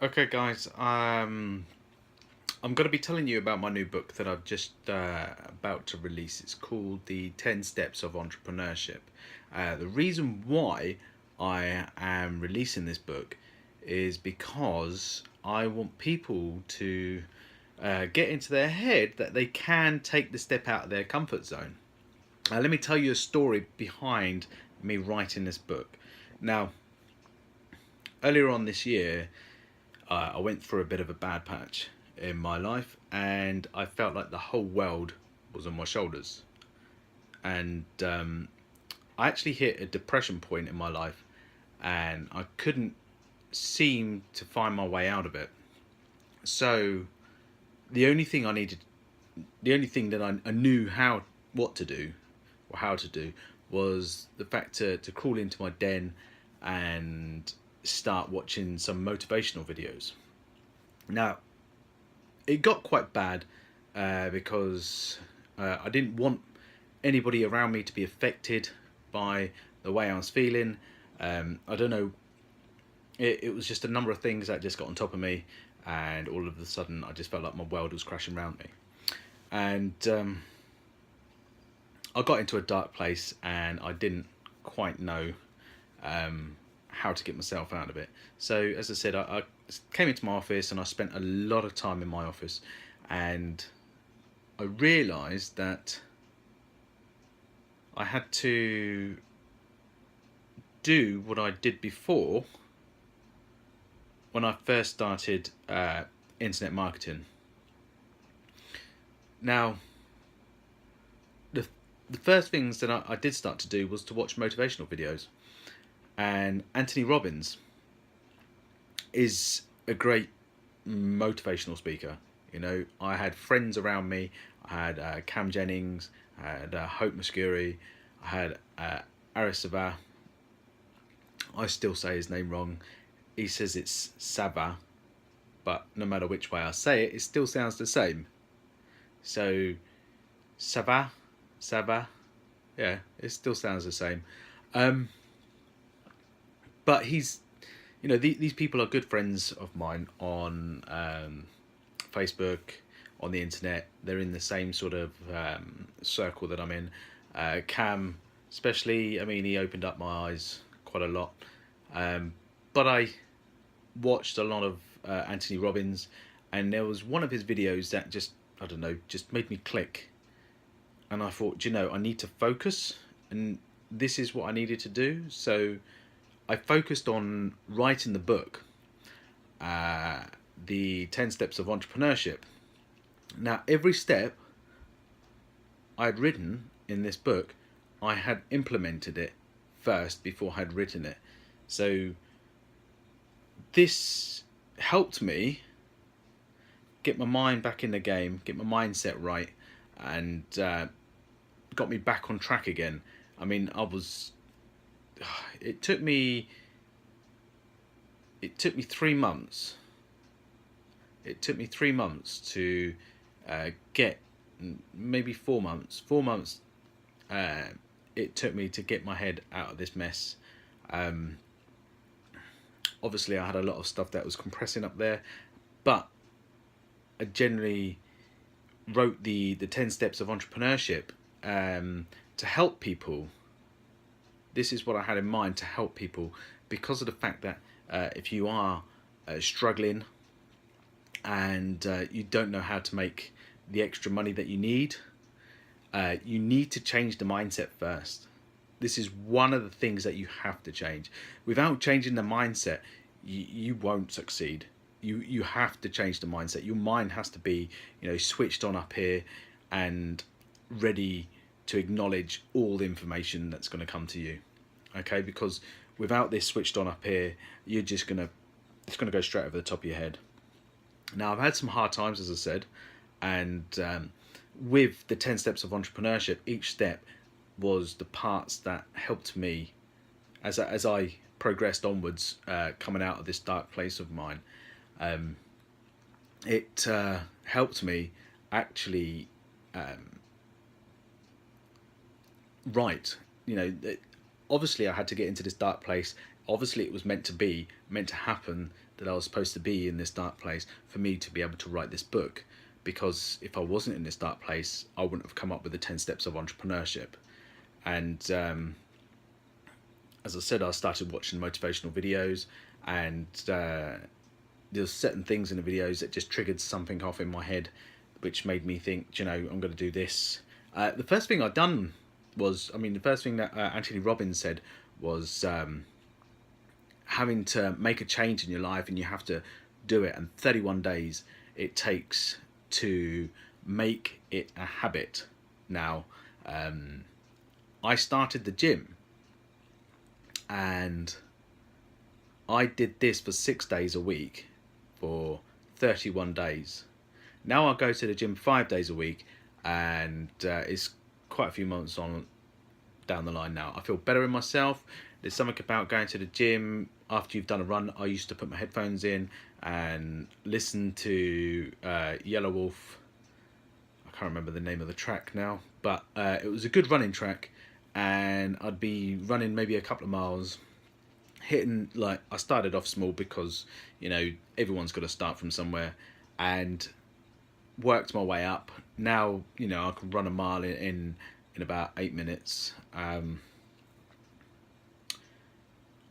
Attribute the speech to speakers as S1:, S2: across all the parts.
S1: Okay, guys. I'm going to be telling you about my new book that I've just about to release. It's called The 10 Steps of Entrepreneurship. The reason why I am releasing this book is because I want people to get into their head that they can take the step out of their comfort zone. Let me tell you a story behind me writing this book. Now, earlier on this year, I went through a bit of a bad patch in my life, and I felt like the whole world was on my shoulders. And I actually hit a depression point in my life, and I couldn't seem to find my way out of it. So the only thing I needed, the only thing that I knew what to do, or how to do, was the fact to crawl into my den and start watching some motivational videos. Now, it got quite bad because I didn't want anybody around me to be affected by the way I was feeling. I don't know, it was just a number of things that just got on top of me, and all of a sudden I just felt like my world was crashing around me. And I got into a dark place, and I didn't quite know how to get myself out of it. So as I said, I came into my office and I spent a lot of time in my office, and I realised that I had to do what I did before when I first started internet marketing. Now, the first things that I did start to do was to watch motivational videos. And Anthony Robbins is a great motivational speaker. You know, I had friends around me. I had Cam Jennings, I had Hope Muscuri, I had Aris Sava. I still say his name wrong. He says it's Sava, but no matter which way I say it, it still sounds the same. So, Sava, yeah, it still sounds the same. But these people are good friends of mine on Facebook, on the internet. They're in the same sort of circle that I'm in. Cam, especially, I mean, he opened up my eyes quite a lot. But I watched a lot of Anthony Robbins, and there was one of his videos that just, I don't know, just made me click. And I thought, I need to focus, and this is what I needed to do. So I focused on writing the book, the 10 Steps of Entrepreneurship. Now, every step I'd written in this book, I had implemented it first before I had written it. So this helped me get my mind back in the game, get my mindset right, and got me back on track again. I mean, it took me 3 months. It took me 3 months to get, maybe 4 months. 4 months it took me to get my head out of this mess. Obviously, I had a lot of stuff that was compressing up there, but I generally wrote the 10 Steps of Entrepreneurship to help people. This is what I had in mind, to help people, because of the fact that if you are struggling and you don't know how to make the extra money that you need to change the mindset first. This is one of the things that you have to change. Without changing the mindset, you won't succeed. You have to change the mindset. Your mind has to be, switched on up here and ready to acknowledge all the information that's going to come to you. Okay, because without this switched on up here, it's gonna go straight over the top of your head. Now, I've had some hard times, as I said, and with the 10 Steps of Entrepreneurship, each step was the parts that helped me as I progressed onwards, coming out of this dark place of mine. It helped me actually write. Obviously I had to get into this dark place Obviously it was meant to happen, that I was supposed to be in this dark place for me to be able to write this book. Because if I wasn't in this dark place, I wouldn't have come up with the 10 steps of entrepreneurship. And as I said, I started watching motivational videos, and there's certain things in the videos that just triggered something off in my head, which made me think, I'm going to do this. The first thing I'd done was, the first thing that Anthony Robbins said was having to make a change in your life, and you have to do it. And 31 days it takes to make it a habit. Now, I started the gym, and I did this for 6 days a week for 31 days. Now I go to the gym 5 days a week, and it's quite a few months on down the line now. I feel better in myself. There's something about going to the gym after you've done a run. I used to put my headphones in and listen to Yellow Wolf. I can't remember the name of the track now, but it was a good running track, and I'd be running maybe a couple of miles, hitting, like, I started off small because everyone's got to start from somewhere, and worked my way up. Now I can run a mile in about 8 minutes.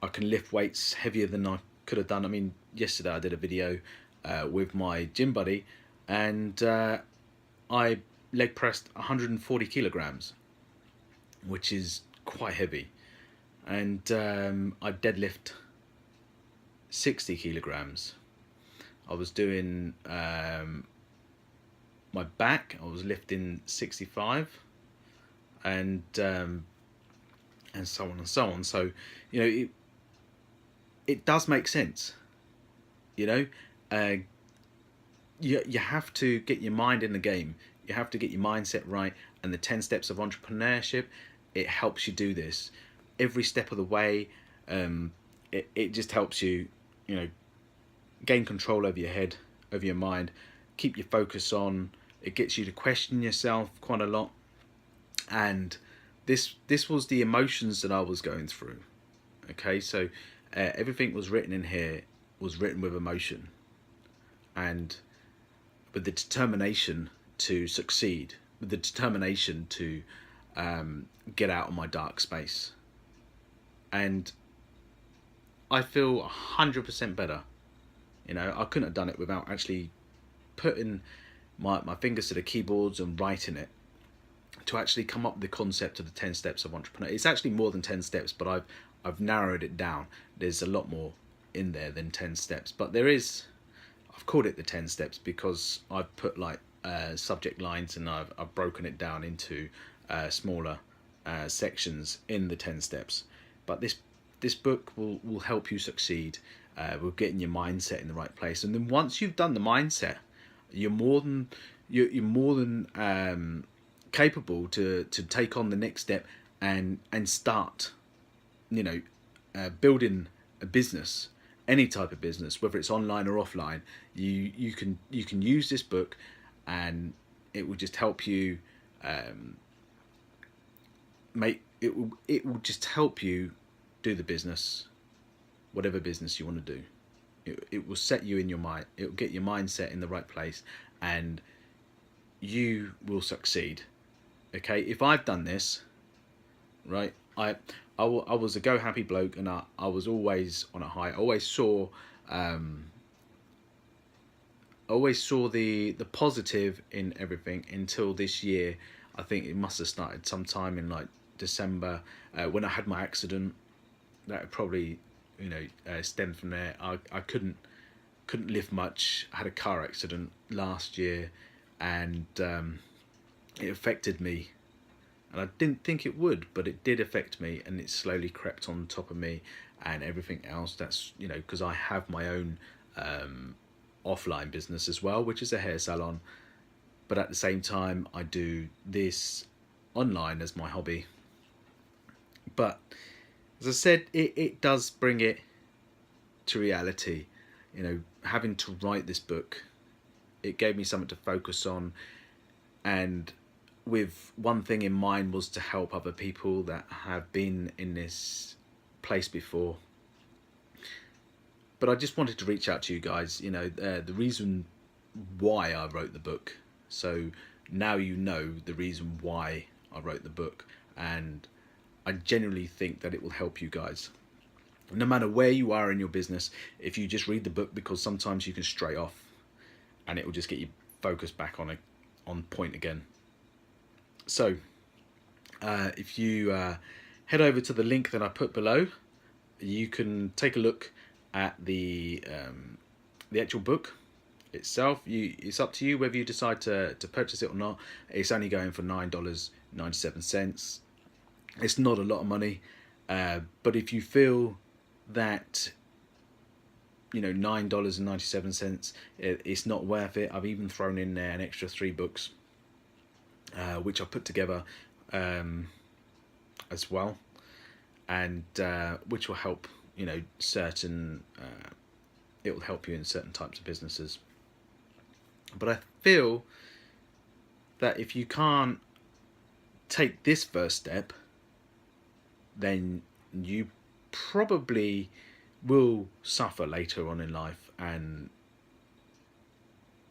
S1: I can lift weights heavier than I could have done. Yesterday I did a video with my gym buddy, and I leg pressed 140 kilograms, which is quite heavy. And I deadlift 60 kilograms. I was doing my back, I was lifting 65, and so on and so on. So it does make sense. You have to get your mind in the game. You have to get your mindset right. And the 10 steps of entrepreneurship, it helps you do this every step of the way. It just helps you, gain control over your head, over your mind, keep your focus on. It gets you to question yourself quite a lot. And this was the emotions that I was going through. Okay, so everything was written in here was written with emotion, and with the determination to succeed, with the determination to get out of my dark space. And I feel 100% better. I couldn't have done it without actually putting my fingers to the keyboards and writing it, to actually come up with the concept of the 10 steps of entrepreneur. It's actually more than 10 steps, but I've narrowed it down. There's a lot more in there than 10 steps, but I've called it the 10 steps because I've put subject lines, and I've broken it down into smaller sections in the 10 steps. But this book will help you succeed with getting your mindset in the right place. And then once you've done the mindset, you're more than capable to take on the next step and start building a business, any type of business, whether it's online or offline. You can use this book, and it will just help you it will just help you do the business, whatever business you want to do. It will set you in your mind. It will get your mindset in the right place, and you will succeed. Okay, if I've done this, right, I was a go happy bloke, and I was always on a high. I always saw the positive in everything until this year. I think it must have started sometime in December when I had my accident. That probably stemmed from there. I couldn't lift much. I had a car accident last year, and it affected me, and I didn't think it would, but it did affect me, and it slowly crept on top of me and everything else. That's because I have my own offline business as well, which is a hair salon, but at the same time I do this online as my hobby. But as I said, it does bring it to reality. Having to write this book, it gave me something to focus on, and with one thing in mind was to help other people that have been in this place before. but I just wanted to reach out to you guys, the reason why I wrote the book. So now you know the reason why I wrote the book, and I genuinely think that it will help you guys. No matter where you are in your business, if you just read the book, because sometimes you can stray off and it will just get you focused back on point again. So if you head over to the link that I put below, you can take a look at the actual book itself. It's up to you whether you decide to purchase it or not. It's only going for $9.97. It's not a lot of money, but if you feel that $9.97 it's not worth it, I've even thrown in there an extra 3 books which I put together as well, and which will help certain it will help you in certain types of businesses. But I feel that if you can't take this first step, then you probably will suffer later on in life. And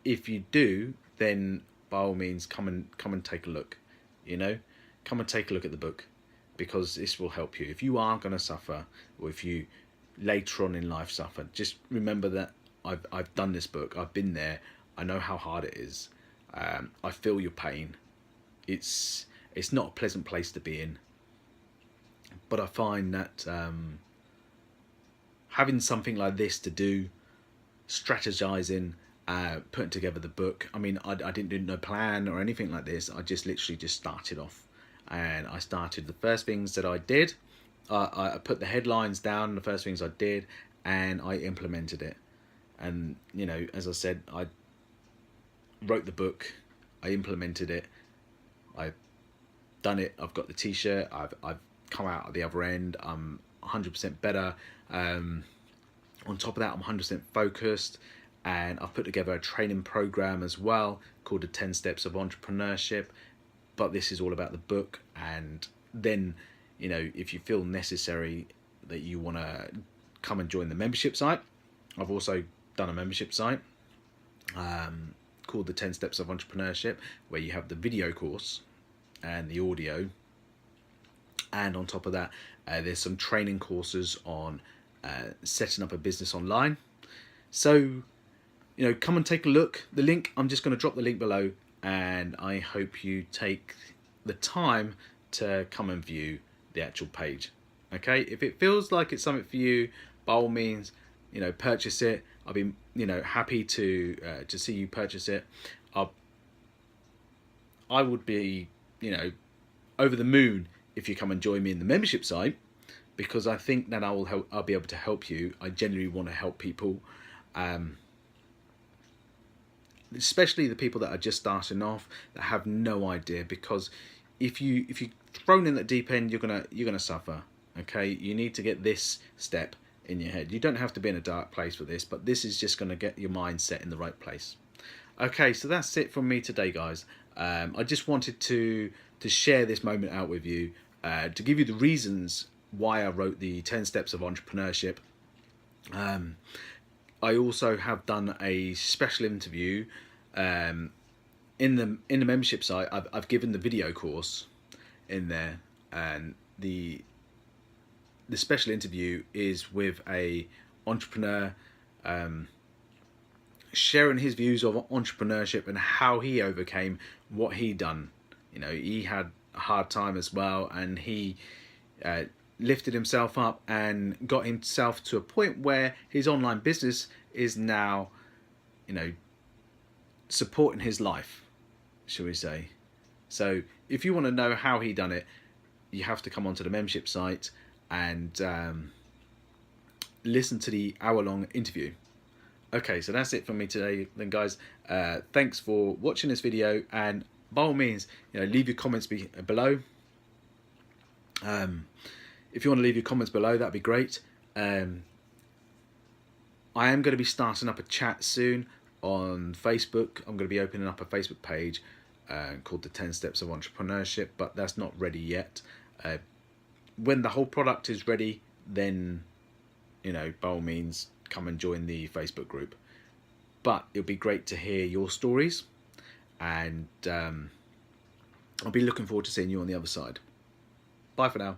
S1: if you do, then by all means come and take a look. Come and take a look at the book, because this will help you. If you are going to suffer, or if you later on in life suffer, just remember that I've done this book. I've been there. I know how hard it is. I feel your pain. It's not a pleasant place to be in. But I find that having something like this to do, strategizing, putting together the book. I mean, I didn't do no plan or anything like this. I just literally just started off, and I started the first things that I did. I put the headlines down, the first things I did, and I implemented it. And as I said, I wrote the book, I implemented it, I've done it. I've got the t-shirt. I've come out at the other end. I'm 100% better. On top of that, I'm 100% focused, and I've put together a training program as well called the 10 Steps of Entrepreneurship. But this is all about the book. And then, if you feel necessary that you want to come and join the membership site, I've also done a membership site called the 10 Steps of Entrepreneurship, where you have the video course and the audio. And on top of that, there's some training courses on setting up a business online. So, come and take a look. The link, I'm just going to drop the link below, and I hope you take the time to come and view the actual page. Okay, if it feels like it's something for you, by all means, purchase it. I'll be, happy to see you purchase it. I would be, over the moon if you come and join me in the membership site, because I think that I'll be able to help you. I genuinely want to help people, especially the people that are just starting off, that have no idea. Because if you're thrown in that deep end, you're gonna suffer. Okay, you need to get this step in your head. You don't have to be in a dark place for this, but this is just going to get your mindset in the right place. Okay, so that's it from me today, guys. I just wanted to share this moment out with you, to give you the reasons why I wrote the 10 Steps of Entrepreneurship. I also have done a special interview in the membership site. I've given the video course in there, and the special interview is with a entrepreneur, sharing his views of entrepreneurship and how he overcame what he done. He had a hard time as well, and he lifted himself up and got himself to a point where his online business is now, supporting his life, shall we say. So if you want to know how he done it, you have to come onto the membership site and listen to the hour-long interview. Okay, so that's it from me today then, guys. Thanks for watching this video, and by all means, leave your comments below. If you want to leave your comments below, that'd be great. I am going to be starting up a chat soon on Facebook. I'm going to be opening up a Facebook page called the 10 Steps of Entrepreneurship, but that's not ready yet. When the whole product is ready, then by all means come and join the Facebook group. But it'll be great to hear your stories, and I'll be looking forward to seeing you on the other side. Bye for now.